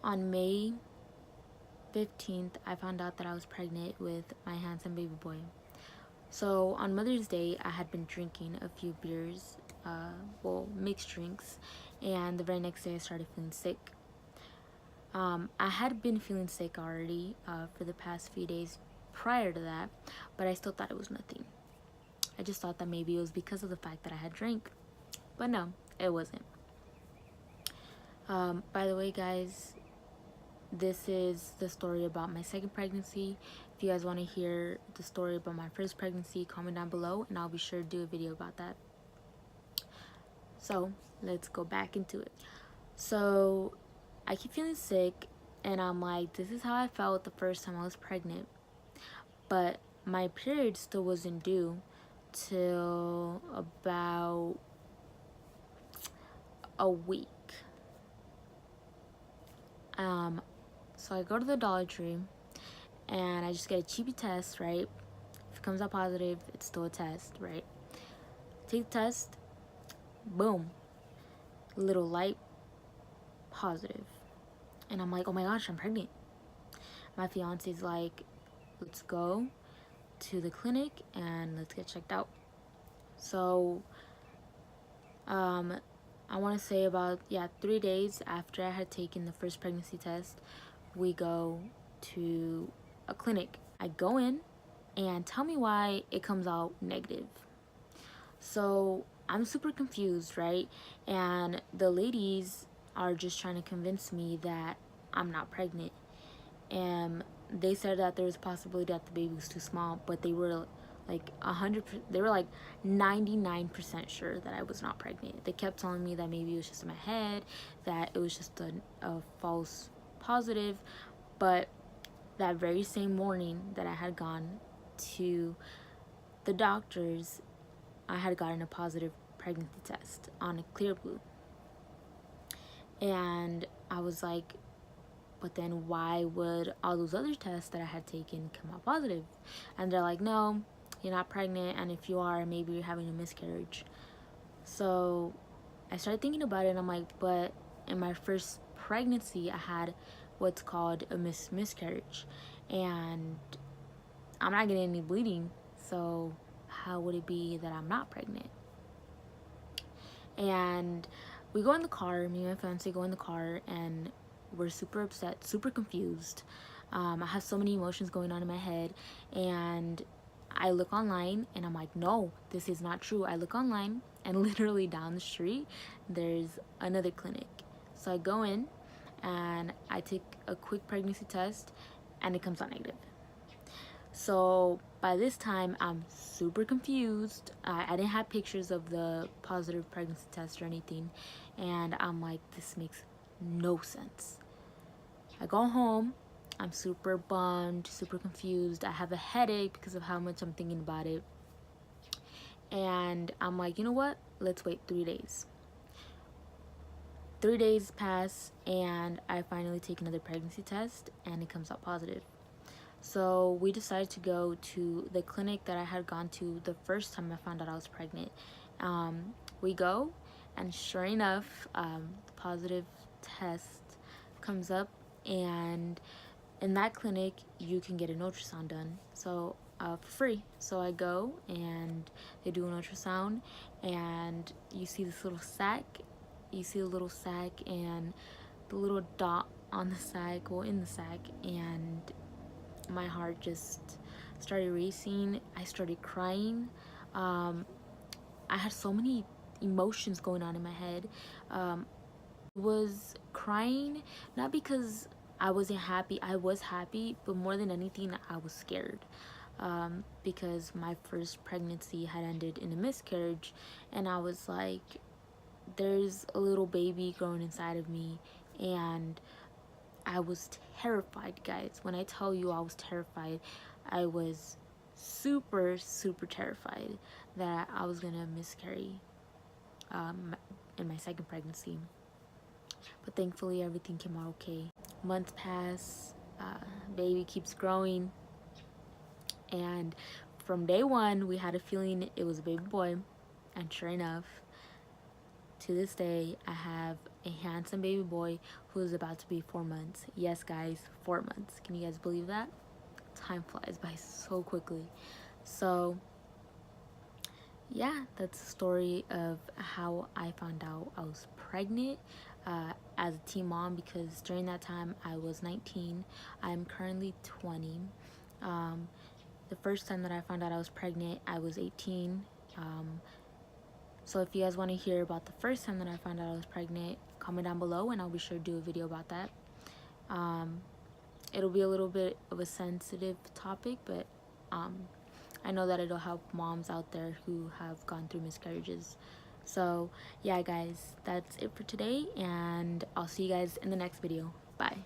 On May 15th, I found out that I was pregnant with my handsome baby boy. So on Mother's Day, I had been drinking a few beers, mixed drinks, and the very next day I started feeling sick. I had been feeling sick already for the past few days prior to that, but I still thought it was nothing. I just thought that maybe it was because of the fact that I had drank, but no, it wasn't. By the way, guys, this is the story about my second pregnancy. If you guys want to hear the story about my first pregnancy, comment down below and I'll be sure to do a video about that. So let's go back into it. So I keep feeling sick and I'm like, this is how I felt the first time I was pregnant. But my period still wasn't due till about a week. So I go to the Dollar Tree and I just get a cheapy test, right? If it comes out positive, it's still a test, right? Take the test, boom, little light positive. And I'm like, oh my gosh, I'm pregnant. My fiance's like, let's go to the clinic and let's get checked out. So I want to say about 3 days after I had taken the first pregnancy test, we go to a clinic. I go in and tell me why it comes out negative. So I'm super confused, right? And the ladies are just trying to convince me that I'm not pregnant. And they said that there was a possibility that the baby was too small, but they were like 100%, they were like 99% sure that I was not pregnant. They kept telling me that maybe it was just in my head, that it was just a false positive. But that very same morning that I had gone to the doctors, I had gotten a positive pregnancy test on a Clearblue. And I was like, but then why would all those other tests that I had taken come out positive? And they're like, no, you're not pregnant, and if you are, maybe you're having a miscarriage. So I started thinking about it, and I'm like, but in my first pregnancy, I had what's called a miscarriage, and I'm not getting any bleeding, so how would it be that I'm not pregnant? And we go in the car, me and my fiance go in the car, and we're super upset, super confused. I have so many emotions going on in my head, and I look online and I'm like, no, this is not true. I look online and literally down the street there's another clinic. So I go in and I take a quick pregnancy test and it comes out negative. So by this time I'm super confused. I didn't have pictures of the positive pregnancy test or anything, and I'm like, this makes no sense. I go home, I'm super bummed, super confused. I have a headache because of how much I'm thinking about it. And I'm like, you know what? Let's wait 3 days. 3 days pass and I finally take another pregnancy test and it comes out positive. So we decided to go to the clinic that I had gone to the first time I found out I was pregnant. We go, and sure enough, the positive test comes up, and in that clinic you can get an ultrasound done, so for free. So I go and they do an ultrasound, and you see this little sac. You see the little sac and the little dot on the sac, well, in the sac, and my heart just started racing. I started crying. I had so many emotions going on in my head. Was crying not because I wasn't happy. I was happy, but more than anything, I was scared. Because my first pregnancy had ended in a miscarriage, and I was like, there's a little baby growing inside of me, and I was terrified, guys. When I tell you I was terrified, I was super, super terrified that I was gonna miscarry in my second pregnancy. But thankfully, everything came out okay. Months pass, baby keeps growing, and from day one, we had a feeling it was a baby boy, and sure enough, to this day, I have a handsome baby boy who is about to be 4 months. Yes, guys, 4 months. Can you guys believe that? Time flies by so quickly. So yeah, that's the story of how I found out I was pregnant as a teen mom, because during that time I was 19. I'm currently 20. The first time that I found out I was pregnant, I was 18. So if you guys want to hear about the first time that I found out I was pregnant, comment down below and I'll be sure to do a video about that. It'll be a little bit of a sensitive topic, but I know that it'll help moms out there who have gone through miscarriages. So yeah, guys, that's it for today, and I'll see you guys in the next video. Bye.